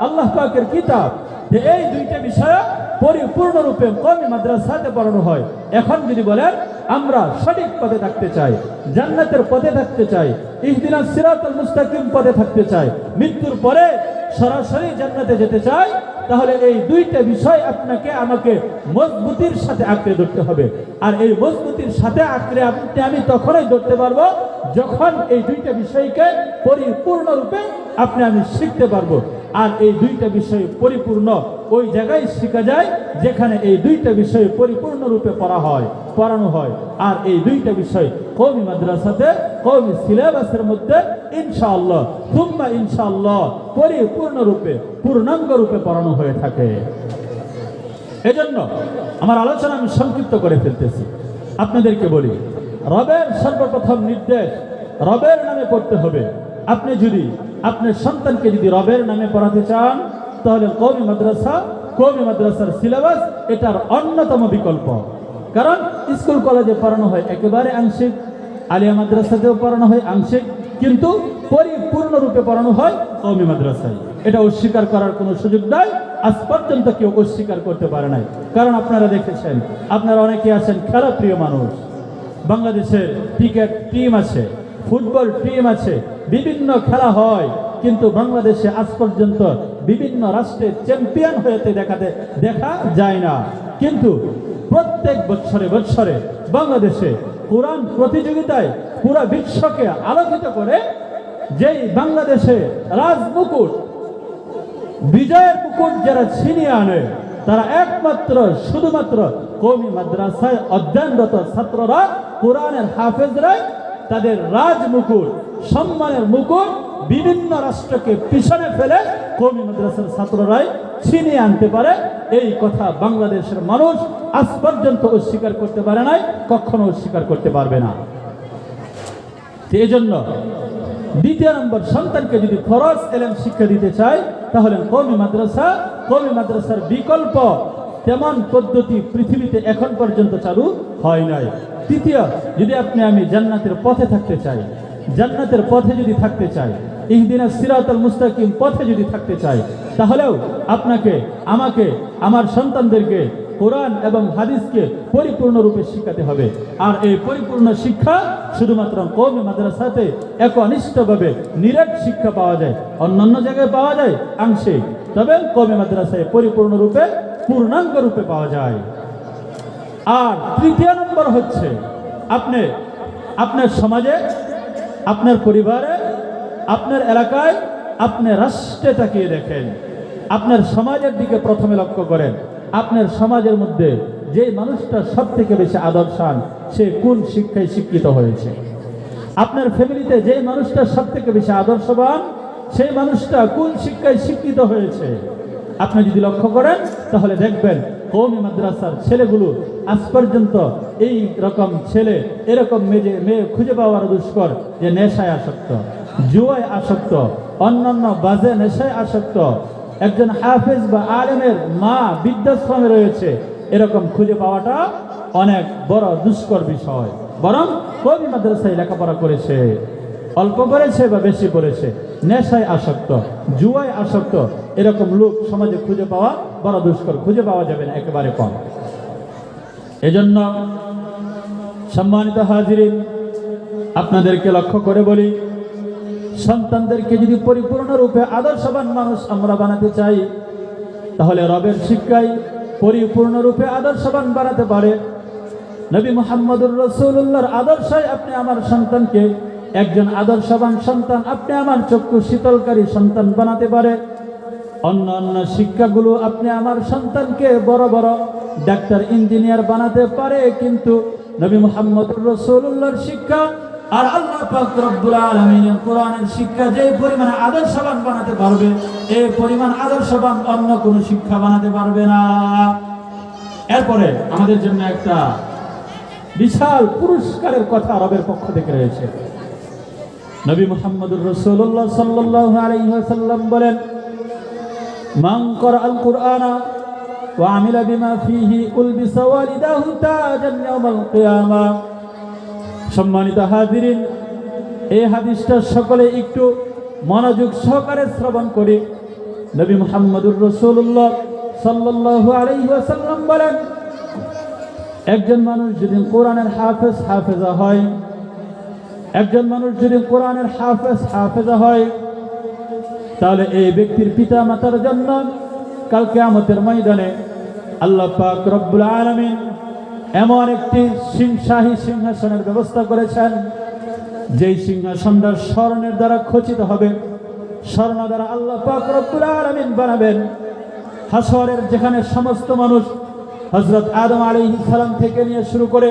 আল্লাহ পাকের কিতাব। এই দুইটা বিষয় পরিপূর্ণরূপে কওমি মাদ্রাসাতে পড়ানো হয়। এখন যদি বলেন আমরা সঠিক পথে থাকতে চাই, জান্নাতের পথে থাকতে চাই, ইহদিনাস সিরাতাল মুস্তাকিম পথে থাকতে চাই, মৃত্যুর পরে সরাসরি জান্নাতে যেতে চাই, তাহলে এই দুইটা বিষয় আপনাকে আমাকে মজবুতির সাথে আঁকড়ে ধরতে হবে। আর এই মজবুতির সাথে আঁকড়ে আমি তখনই ধরতে পারবো যখন এই দুইটা বিষয়কে পরিপূর্ণরূপে আমি শিখতে পারবো। আর এই দুইটা বিষয় পরিপূর্ণ ওই জায়গায় শেখা যায় যেখানে এই দুইটা বিষয় পরিপূর্ণরূপে পড়ানো হয়। আর এই দুইটা বিষয় কওমি মাদ্রাসাতে কওমি সিলেবাসের মধ্যে ইনশাআল্লাহ সুম্মা ইনশাআল্লাহ পরিপূর্ণরূপে পূর্ণাঙ্গ রূপে পড়ানো হয়ে থাকে। এজন্য আমার আলোচনা আমি সংক্ষিপ্ত করে ফেলতেছি। আপনাদেরকে বলি, রবের সর্বপ্রথম নির্দেশ রবের নামে পড়তে হবে। আপনি যদি আপনার সন্তানকে যদি রবের নামে পড়াতে চান, তাহলে কওমি মাদ্রাসার সিলেবাস এটার অন্যতম বিকল্প। কারণ স্কুল কলেজে পড়ানো হয় একেবারে আংশিক, আলিয়া মাদ্রাসাতেও পড়ানো হয় আংশিক, কিন্তু পরিপূর্ণরূপে পড়ানো হয় কওমি মাদ্রাসায়। এটা অস্বীকার করার কোনো সুযোগ নাই, আজ পর্যন্ত কেউ অস্বীকার করতে পারে নাই। কারণ আপনারা দেখেছেন, আপনারা অনেকে আছেন খেলা প্রিয় মানুষ, বাংলাদেশের ক্রিকেট টিম আছে, ফুটবল টিম আছে, বিভিন্ন খেলা হয়, কিন্তু বাংলাদেশে আজ পর্যন্ত বিভিন্ন রাষ্ট্রের চ্যাম্পিয়ন হতে দেখা যায় না। কিন্তু প্রত্যেক বৎসরে বাংলাদেশে কোরআন প্রতিযোগিতায় পুরো বিশ্বকে আলোকিত করে যেই বাংলাদেশে রাজমুকুট, বিজয়ের মুকুট যারা ছিনিয়ে আনে, তারা শুধুমাত্র কওমি মাদ্রাসায় অধ্যয়নরত ছাত্ররা, কোরআনের হাফেজরাই তাদের রাজমুকুট, সম্মানের মুকুট বিভিন্ন রাষ্ট্রকে পিছনে ফেলে কওমি মাদ্রাসার ছাত্ররাই ছিনিয়ে আনতে পারে। এই কথা বাংলাদেশের মানুষ আজ পর্যন্ত অস্বীকার করতে পারে নাই, কখনো অস্বীকার করতে পারবে না। এই জন্য দ্বিতীয় নম্বর, সন্তানকে যদি ফরজ এলেম শিক্ষা দিতে চাই, তাহলে কওমি মাদ্রাসার বিকল্প তেমন পদ্ধতি পৃথিবীতে এখন পর্যন্ত চালু হয় নাই। তৃতীয়, যদি আমি জান্নাতের পথে থাকতে চাই, জান্নাতের পথে যদি থাকতে চাই, ইহদিনাস সিরাতাল মুস্তাকিম পথে যদি থাকতে চাই, তাহলেও আমাকে আমার সন্তানদেরকে কোরআন এবং হাদিসকে পরিপূর্ণরূপে শিখাতে হবে। আর এই পরিপূর্ণ শিক্ষা শুধুমাত্র কওমি মাদ্রাসাতে একনিষ্ঠভাবে নিরেট শিক্ষা পাওয়া যায়, অন্যান্য জায়গায় পাওয়া যায় আংশিক, তবে কওমি মাদ্রাসায় পরিপূর্ণরূপে পূর্ণাঙ্গ রূপে পাওয়া যায়। আর তৃতীয় নম্বর হচ্ছে, আপনার সমাজে, আপনার পরিবারে, আপনার এলাকায়, আপনার রাষ্ট্রে তাকিয়ে দেখেন, আপনার সমাজের দিকে প্রথমে লক্ষ্য করেন। আপনার সমাজের মধ্যে যে মানুষটা সব থেকে বেশি আদর্শান, সে কোন শিক্ষায় শিক্ষিত হয়েছে? আপনার ফ্যামিলিতে যে মানুষটা সব থেকে বেশি আদর্শবান, সেই মানুষটা কোন শিক্ষায় শিক্ষিত হয়েছে? আপনি যদি লক্ষ্য করেন, তাহলে দেখবেন কওমি মাদ্রাসার ছেলেগুলো আজ পর্যন্ত এই রকম ছেলে, এরকম মেয়ে খুঁজে পাওয়ার দুষ্কর, যে নেশায় আসক্ত, জুয়ায় আসক্ত, অন্যান্য বাজে নেশায় আসক্ত, একজন হাফেজ বা আলেমের মা বৃদ্ধাশ্রমে রয়েছে, এরকম খুঁজে পাওয়াটা অনেক বড় দুষ্কর বিষয়। বরং কওমি মাদ্রাসায় লেখাপড়া করেছে, অল্প করেছে বা বেশি করেছে, নেশায় আসক্ত, জুয়ায় আসক্ত, এরকম লোক সমাজে খুঁজে পাওয়া বড় দুষ্কর, খুঁজে পাওয়া যাবে না, একেবারে কম। এজন্য সম্মানিত হাজিরিন, আপনাদেরকে লক্ষ্য করে বলি, সন্তানদেরকে যদি পরিপূর্ণরূপে আদর্শবান মানুষ আমরা বানাতে চাই, তাহলে রবের শিক্ষায় পরিপূর্ণরূপে আদর্শবান বানাতে পারে। নবী মুহাম্মদুর রাসূলুল্লাহর আদর্শই আপনি আমার সন্তানকে একজন আদর্শবান সন্তান, আপনি আমার চক্ষু শীতলকারী সন্তান বানাতে পারে। অন্য শিক্ষাগুলো আপনি আমার সন্তানকে বড় বড় ডাক্তার, ইঞ্জিনিয়ার বানাতে পারে, কিন্তু নবী মুহাম্মদুর রাসূলুল্লাহর শিক্ষা আর আল্লাহ পাক রব্বুল আলামিনের কোরআনের শিক্ষা যে পরিমাণ আদর্শবান বানাতে পারবে, এই পরিমাণ আদর্শবান অন্য কোনো শিক্ষা বানাতে পারবে না। এরপরে আমাদের জন্য একটা বিশাল পুরস্কারের কথা রবের পক্ষ থেকে রয়েছে। নবী মুহাম্মদুর রাসূলুল্লাহ সাল্লাল্লাহু আলাইহি ওয়াসাল্লাম বলেন, মান ক্বারাআল কুরআনা ওয়া আমিলা বিমা ফীহি উলবিসা ওয়ালিদাহু তাজান ইয়াউমাল কিয়ামাহ। সম্মানিত হাজিরিন, এই হাদিসটা সকলে একটু মনোযোগ সহকারে শ্রবণ করি। নবী মুহাম্মদুর রাসূলুল্লাহ সাল্লাল্লাহু আলাইহি ওয়াসাল্লাম বলেন, একজন মানুষ যদি কোরআনের হাফেজা হয়, একজন মানুষ যদি কোরআনের হাফেজা হয়, তাহলে এই ব্যক্তির পিতা মাতার জন্য কাল কিয়ামতের ময়দানে আল্লাহ পাক রব্বুল আলামিন এমন একটি শাহী সিংহাসনের ব্যবস্থা করেছেন, যেই সিংহাসনটা স্বর্ণের দ্বারা খচিত হবে। স্বর্ণ দ্বারা আল্লাহ পাক রব্বুল আলামিন বানাবেন। হাসরের যেখানে সমস্ত মানুষ হযরত আদম আলাইহিস সালাম থেকে নিয়ে শুরু করে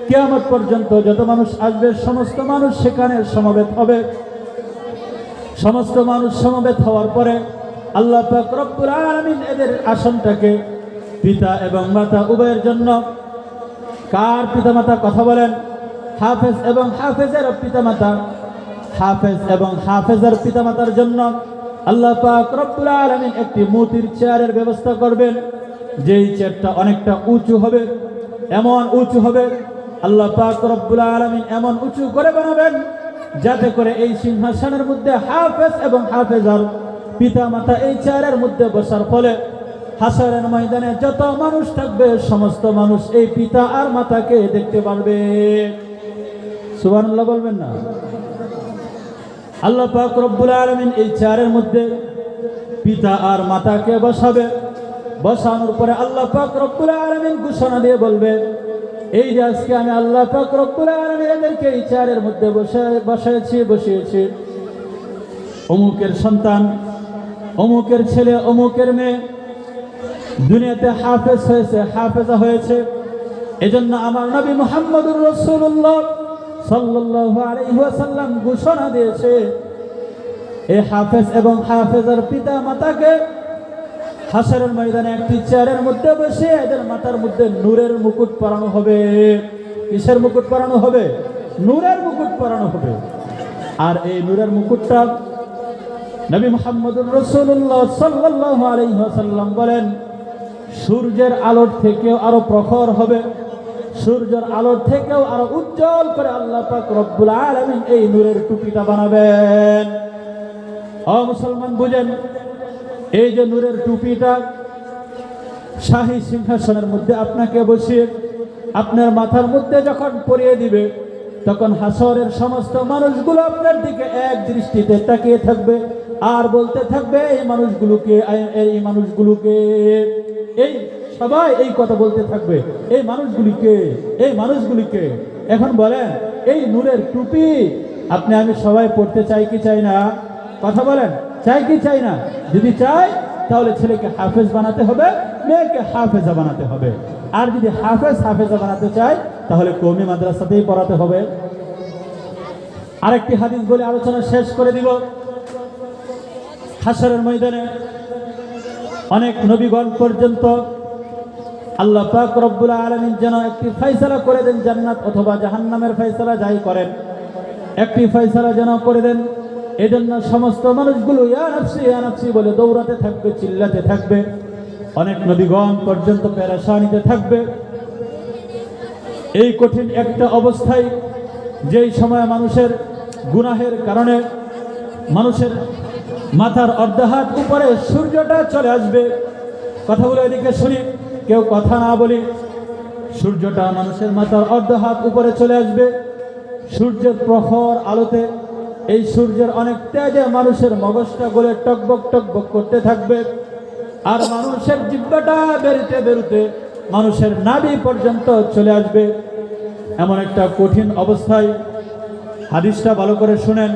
কিয়ামত পর্যন্ত যত মানুষ আসবে, সমস্ত মানুষ সেখানে সমবেত হবে। সমস্ত মানুষ সমবেত হওয়ার পরে আল্লাহ পাক রব্বুল আলামিন এদের আসনটাকে পিতা এবং মাতা উভয়ের জন্য, কার পিতামাতা কথা বলেন? হাফেজ এবং হাফেজের পিতামাতা, হাফেজ এবং হাফেজের পিতামাতার জন্য আল্লাহ পাক রব্বুল আলামিন একটি মুতির চেয়ারের ব্যবস্থা করবেন, যেই চেয়ারটা অনেকটা উঁচু হবে, এমন উঁচু হবে আল্লাহ পাক রব্বুল আলামিন এমন উঁচু করে বানাবেন যাতে করে এই সিংহাসনের মধ্যে হাফেজ এবং হাফেজার পিতামাতা এই চেয়ারের মধ্যে বসার ফলে হাসরের ময়দানে যত মানুষ থাকবে সমস্ত মানুষ এই পিতা আর মাতাকে দেখতে পারবে। সুবহানাল্লাহ বলবেন না? আল্লাহ পাক রব্বুল আলামিন এই চেয়ারের মধ্যে পিতা আর মাতাকে বসাবে। বসানোর পরে আল্লাহ পাক রব্বুল আলামিন ঘোষণা দিয়ে বলবে, এই যে আজকে আমি আল্লাহ পাক রব্বুল আলামিন এদেরকে এই চেয়ারের মধ্যে বসিয়েছি, অমুকের সন্তান, অমুকের ছেলে, অমুকের মেয়ে দুনিয়াতে হাফেজ হয়েছে, হাফেজা হয়েছে। এজন্য আমার নবী মুহাম্মদুর রাসূলুল্লাহ সাল্লাল্লাহু আলাইহি ওয়াসাল্লাম ঘোষণা দিয়েছে, এই হাফেজ এবং হাফেজার পিতা মাতাকে হাসরের ময়দানে একটি চেয়ারের মধ্যে বসে এদের মাথার মধ্যে নূরের মুকুট পরানো হবে। কিসের মুকুট পরানো হবে? নূরের মুকুট পরানো হবে। আর এই নূরের মুকুটটা নবী মুহাম্মদুর রাসূলুল্লাহ সাল্লাল্লাহু আলাইহি ওয়াসাল্লাম বলেন, সূর্যের আলোর থেকেও আরো প্রখর হবে, সূর্যের আলোর থেকেও আরো উজ্জ্বল করে আল্লাহ পাক রব্বুল আলামিন এই নূরের টুপিটা বানাবেন। ও মুসলমান, বুঝেন, এই যে নূরের টুপিটা শাহী সিংহাসনের মধ্যে আপনাকে বসিয়ে আপনার মাথার মধ্যে যখন পরিয়ে দিবে, তখন হাসরের সমস্ত মানুষগুলো আপনার দিকে এক দৃষ্টিতে তাকিয়ে থাকবে আর বলতে থাকবে, এই মানুষগুলোকে, এই মানুষগুলোকে, এই সবাই এই কথা বলতে থাকবে, এই মানুষগুলিকে, এই মানুষগুলিকে। এখন বলেন, এই নূরের টুপি আপনি আমি সবাই পড়তে চাই কি চাই না? কথা বলেন, চাই কি চাই না? যদি চাই তাহলে ছেলেকে হাফেজ বানাতে হবে, মেয়েকে হাফেজা বানাতে হবে। আর যদি হাফেজা বানাতে চাই তাহলে কওমি মাদ্রাসাতেই পড়াতে হবে। আরেকটি হাদিস বলে আলোচনা শেষ করে দিব। হাসরের ময়দানে অনেক নবীগণ পর্যন্ত আল্লাহ পাক রব্বুল আলামিন যেন একটি ফয়সালা করে দেন, জান্নাত অথবা জাহান্নামের ফয়সালা যাই করেন, একটি ফয়সালা যেন করে দেন। এজন্য সমস্ত মানুষগুলো ইয়া নাফসি বলে দৌড়াতে থাকবে, চিল্লাতে থাকবে। অনেক নবীগণ পর্যন্ত পেরেশানিতে থাকবে। এই কঠিন একটা অবস্থায়, যেই সময় মানুষের গুনাহের কারণে মানুষের মাথার অর্ধাহাত উপরে সূর্যটা চলে আসবে। কথাগুলো এদিকে শুনি, কেউ কথা না বলি। সূর্যটা মানুষের মাথার অর্ধাহাত উপরে চলে আসবে। সূর্যের প্রখর আলোতে, এই সূর্যের অনেক তেজে মানুষের মগজটা গলে টকবক টকবক করতে থাকবে। আর মানুষের জিহ্বাটা বেরুতে বেরুতে মানুষের নাভি পর্যন্ত চলে আসবে। এমন একটা কঠিন অবস্থায়, হাদিসটা ভালো করে শুনেন,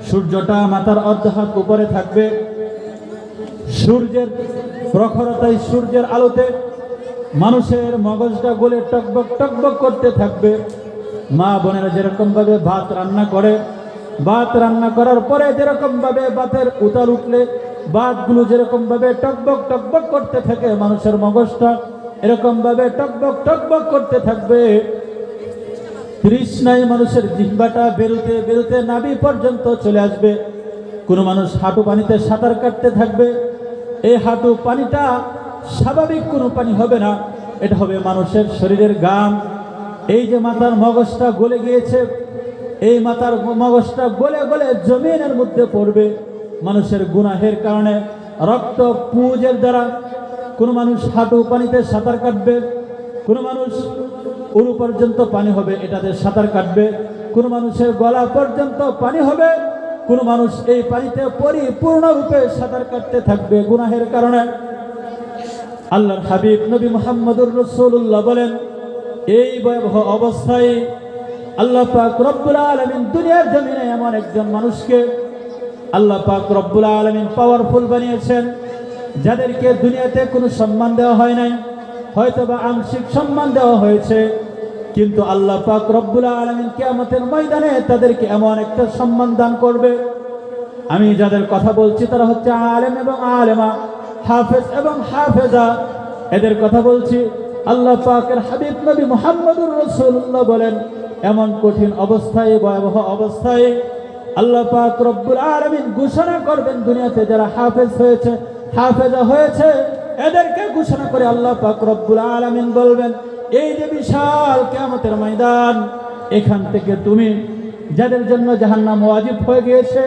সূর্যটা মাথার অর্ধাহাত উপরে থাকবে। সূর্যের প্রখরতায়, সূর্যের আলোতে মানুষের মগজটা গলে টকবক টকবক করতে থাকবে। মা বোনেরা যেরকম ভাবে ভাত রান্না করে, ভাত রান্না করার পরে যেরকম ভাবে ভাতের উতাল উঠলে ভাতগুলো যেরকম ভাবে টকবক টকবক করতে থাকে, মানুষের মগজটা এরকম ভাবে টকবক টকবক করতে থাকবে। তৃষ্ণায় মানুষের জিহ্বাটা বেরোতে বেরোতে নাভি পর্যন্ত চলে আসবে। কোনো মানুষ হাঁটু পানিতে সাঁতার কাটতে থাকবে, এই হাঁটু পানিটা স্বাভাবিক কোনো পানি হবে না, এটা হবে মানুষের শরীরের ঘাম। এই যে মাথার মগজটা গলে গিয়েছে, এই মাথার মগজটা গলে গলে জমিনের মধ্যে পড়বে মানুষের গুনাহের কারণে। রক্ত পুঁজের দ্বারা কোনো মানুষ হাঁটু পানিতে সাঁতার কাটবে, কোনো মানুষ উরু পর্যন্ত পানি হবে এটাতে সাঁতার কাটবে, কোনো মানুষের গলা পর্যন্ত পানি হবে, কোনো মানুষ এই পানিতে পরিপূর্ণরূপে সাঁতার কাটতে থাকবে গুনাহের কারণে। আল্লাহর হাবিব নবী মুহাম্মদুর রাসূলুল্লাহ বলেন, এই ভয়াবহ অবস্থায় আল্লাহ পাক রব্বুল আলামিন দুনিয়ার জমিনে এমন একজন মানুষকে আল্লাহ পাক রব্বুল আলামিন পাওয়ারফুল বানিয়েছেন, যাদেরকে দুনিয়াতে কোনো সম্মান দেওয়া হয় নাই, হয়তোবা আংশিক সম্মান দেওয়া হয়েছে, কিন্তু আল্লাহ পাক রব্বুল আলামিন কিয়ামতের ময়দানে তাদেরকে এমন একটা সম্মান দান করবে। আমি যাদের কথা বলছি তারা হচ্ছে আলেম এবং আলেমা, হাফেজ এবং হাফেজা, এদের কথা বলছি। আল্লাহ পাকের হাবিব নবী মুহাম্মদুর রাসূলুল্লাহ বলেন, এমন কঠিন অবস্থায়, ভয়াবহ অবস্থায় আল্লাহ পাক রব্বুল আলামিন ঘোষণা করবেন, দুনিয়াতে যারা হাফেজ হয়েছে, হাফেজা হয়েছে, এদেরকে ঘোষণা করে আল্লাহ পাক রব্বুল আলামিন বলবেন, এই যে বিশাল কিয়ামতের ময়দান, এখান থেকে তুমি যাদের জন্য জাহান্নাম ওয়াজিব হয়ে গিয়েছে,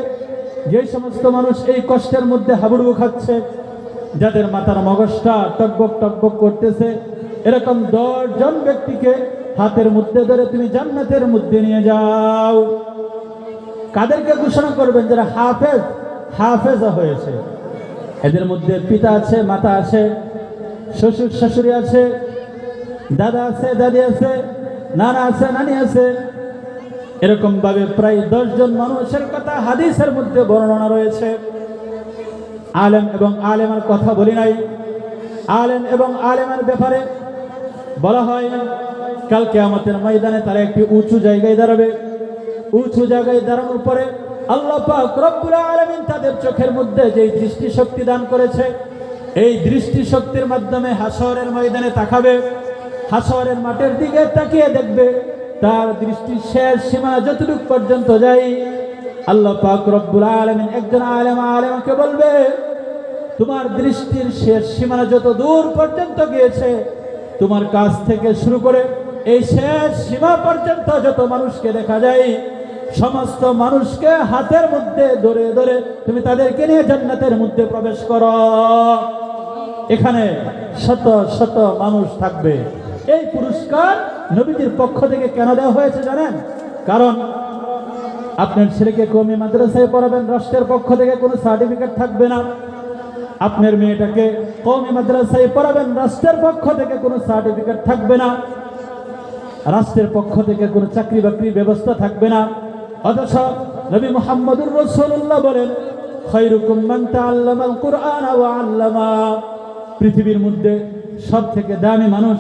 যে সমস্ত মানুষ এই কষ্টের মধ্যে হাবুডুবু খাচ্ছে, যাদের মাথার মগজটা টকবক টকবক করতেছে, এরকম 10 জন ব্যক্তিকে হাতের মধ্যে ধরে তুমি জান্নাতের মধ্যে নিয়ে যাও। কাদেরকে ঘোষণা করবেন? যারা হাফেজ, হাফেজা হয়েছে। এদের মধ্যে পিতা আছে, মাতা আছে, শ্বশুর শাশুড়ি আছে, দাদা আছে, দাদি আছে, নানা আছে, নানি আছে। এরকম ভাবে প্রায় 10 জন মানুষের কথা হাদিসের মধ্যে বর্ণনা রয়েছে। আলেম এবং আলেমার কথা বলি নাই, আলেম এবং আলেমের ব্যাপারে বলা হয় কাল কিয়ামতের ময়দানে তারা একটি উঁচু জায়গায় দাঁড়াবে। উঁচু জায়গায় দাঁড়ানোর পরে আল্লাহ পাক রব্বুল আলামিন তাদের চোখের মধ্যে যে দৃষ্টিশক্তি দান করেছে, এই দৃষ্টিশক্তির মাধ্যমে হাসরের ময়দানে তাকাবে, হাসরের মাঠের দিকে তাকিয়ে দেখবে, তার দৃষ্টির শেষ সীমা যতটুকু পর্যন্ত যায়, আল্লাহ পাক রব্বুল আলামিন একজন আলেম আলেমাকে বলবে, তোমার দৃষ্টির শেষ সীমানা যত দূর পর্যন্ত গিয়েছে, তোমার কাছ থেকে শুরু করে এই শেষ সীমা পর্যন্ত যত মানুষকে দেখা যায়, সমস্ত মানুষকে হাতের মধ্যে ধরে ধরে তুমি তাদেরকে নিয়ে জান্নাতের মধ্যে প্রবেশ করো। এখানে শত শত মানুষ থাকবে। এই পুরস্কার নবীজির পক্ষ থেকে কেন দেওয়া হয়েছে জানেন? কারণ আপনার ছেলেকে কওমি মাদ্রাসায় পড়াবেন, রাষ্ট্রের পক্ষ থেকে কোনো সার্টিফিকেট থাকবে না। আপনার মেয়েটাকে কওমি মাদ্রাসায় পড়াবেন, রাষ্ট্রের পক্ষ থেকে কোনো সার্টিফিকেট থাকবে না, রাষ্ট্রের পক্ষ থেকে কোনো চাকরি বাকরির ব্যবস্থা থাকবে না। অথচ নবী মুহাম্মদুর রাসূলুল্লাহ বলেন, খায়রুকুম মান তাআল্লামাল কুরআন ওয়া আল্লামা। পৃথিবীর মধ্যে সবথেকে দামি মানুষ,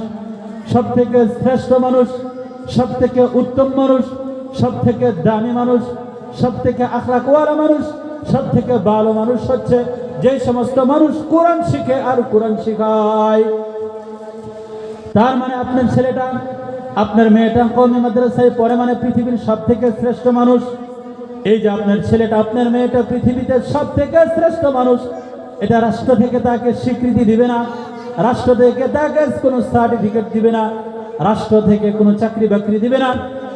সবথেকে শ্রেষ্ঠ মানুষ, সবথেকে উত্তম মানুষ, সবথেকে দামি মানুষ, সবথেকে আখলাকওয়ালা মানুষ, সবথেকে ভালো মানুষ হচ্ছে যে সমস্ত মানুষ কোরআন শিখে আর কোরআন শিখায়। তার মানে আপনার ছেলেটা, আপনার মেয়েটা কওমি মাদ্রাসায় পড়ে মানে পৃথিবীর সবথেকে শ্রেষ্ঠ মানুষ। এই যে আপনার ছেলেটা, আপনার মেয়েটা পৃথিবীতে সবথেকে শ্রেষ্ঠ মানুষ, এটা রাষ্ট্র থেকে তাকে স্বীকৃতি দিবে না, রাষ্ট্র থেকে তাকে কোনো সার্টিফিকেট দিবে না, রাষ্ট্র থেকে কোনো চাকরি বাকরি দিবে না।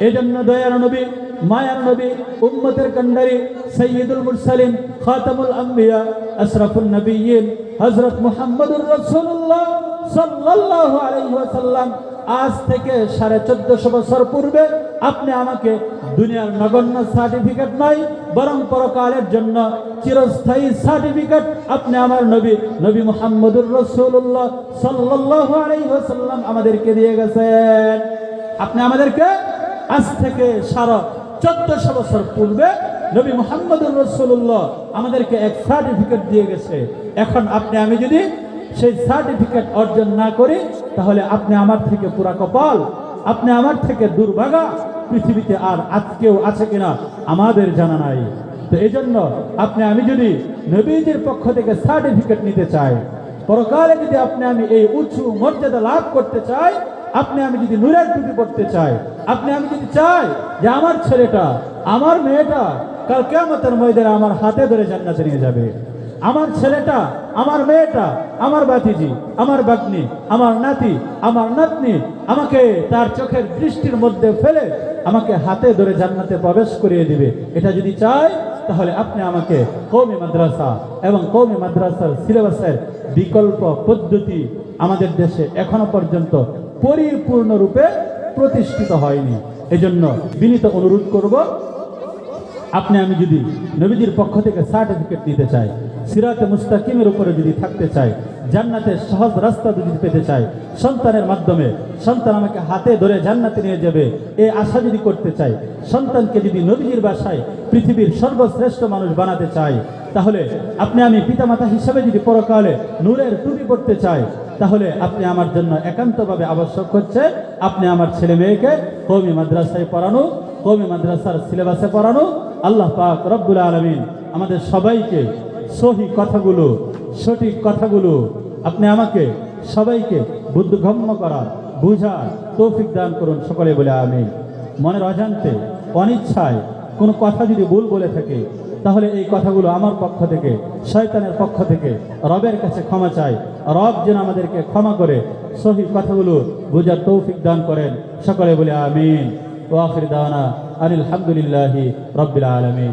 এই জন্য দয়ার নবী, মায়ার নবী, উম্মতের কান্ডারি, সাইয়্যিদুল মুরসালিন, খাতামুল আম্বিয়া, আশরাফুন নবিয়্যিন হযরত মুহাম্মদুর রাসূলুল্লাহ সাল্লাল্লাহু আলাইহি ওয়াসাল্লাম আজ থেকে 1450 বছর পূর্বে আপনি আমাকে দুনিয়ার নগণ্য সার্টিফিকেট নয়, বরং পরকালের জন্য চিরস্থায়ী সার্টিফিকেট আপনি আমার নবী, নবী মুহাম্মদুর রাসূলুল্লাহ সাল্লাল্লাহু আলাইহি ওয়াসাল্লাম আমাদেরকে দিয়ে গেছেন। আপনি আমাদেরকে আজ থেকে 1450 বছর পূর্বে নবী মুহাম্মদুর রাসূলুল্লাহ আমাদেরকে এক সার্টিফিকেট দিয়ে গেছে। এখন আপনি আমি যদি সেই সার্টিফিকেট অর্জন না করি, তাহলে আপনি আমার থেকে পুরা কপাল, আপনি আমার থেকে দুর্ভাগা। পৃথিবীতে আর আজকেও আছে কিনা আমাদের জানা নাই। তো এই জন্য আপনি আমি যদি নবীজির পক্ষ থেকে সার্টিফিকেট নিতে চাই, পরকালে যদি আপনি আমি এই উঁচু মর্যাদা লাভ করতে চাই, আপনি আমি যদি নূরের টুপি পড়তে চাই, আপনি আমি যদি চাই যে আমার ছেলেটা, আমার মেয়েটা কাল কিয়ামতের ময়দানে আমার হাতে ধরে জান্নাতে নিয়ে যাবে, আমার ছেলেটা, আমার মেয়েটা, আমার ভাতিজি, আমার বাগ্নি, আমার নাতি, আমার নাতনি আমাকে তার চোখের দৃষ্টির মধ্যে ফেলে আমাকে হাতে ধরে জান্নাতে প্রবেশ করিয়ে দিবে, এটা যদি চাই, তাহলে আপনি আমাকে কওমি মাদ্রাসা এবং কওমি মাদ্রাসার সিলেবাসের বিকল্প পদ্ধতি আমাদের দেশে এখনো পর্যন্ত পরিপূর্ণরূপে প্রতিষ্ঠিত হয়নি। এজন্য বিনীত অনুরোধ করব, আপনি আমি যদি নবীজির পক্ষ থেকে সার্টিফিকেট নিতে চাই, সিরাতে মুস্তাকিমের উপরে যদি থাকতে চাই, জান্নাতের সহজ রাস্তা যদি পেতে চাই, সন্তানের মাধ্যমে সন্তান আমাকে হাতে ধরে জান্নাতে নিয়ে যাবে এই আশা যদি করতে চাই, সন্তানকে যদি নবীজির বাসায় পৃথিবীর সর্বশ্রেষ্ঠ মানুষ বানাতে চাই, তাহলে আপনি আমি পিতামাতা হিসাবে যদি পরকালে নূরের টুপি পড়তে চাই, তাহলে আপনি আমার জন্য একান্তভাবে আবশ্যক হচ্ছে আপনি আমার ছেলে মেয়েকে কওমি মাদ্রাসায় পড়ানো, কওমি মাদ্রাসার সিলেবাসে পড়ানো। আল্লাহ পাক রব্বুল আলামিন আমাদের সবাইকে সহি কথাগুলো, সঠিক কথাগুলো আপনি আমাকে সবাইকে বুদ্ধগম্য করা, বুঝার তৌফিক দান করুন, সকলে বলে আমিন। মনের অজান্তে অনিচ্ছায় কোনো কথা যদি ভুল বলে থাকে, তাহলে এই কথাগুলো আমার পক্ষ থেকে, শয়তানের পক্ষ থেকে রবের কাছে ক্ষমা চাই। রব যেন আমাদেরকে ক্ষমা করে সহি কথাগুলো বুঝার তৌফিক দান করেন, সকলে বলে আমিন। ওয়া আখির দাওয়ানা আনিল হামদুলিল্লাহি রাব্বিল আলামিন।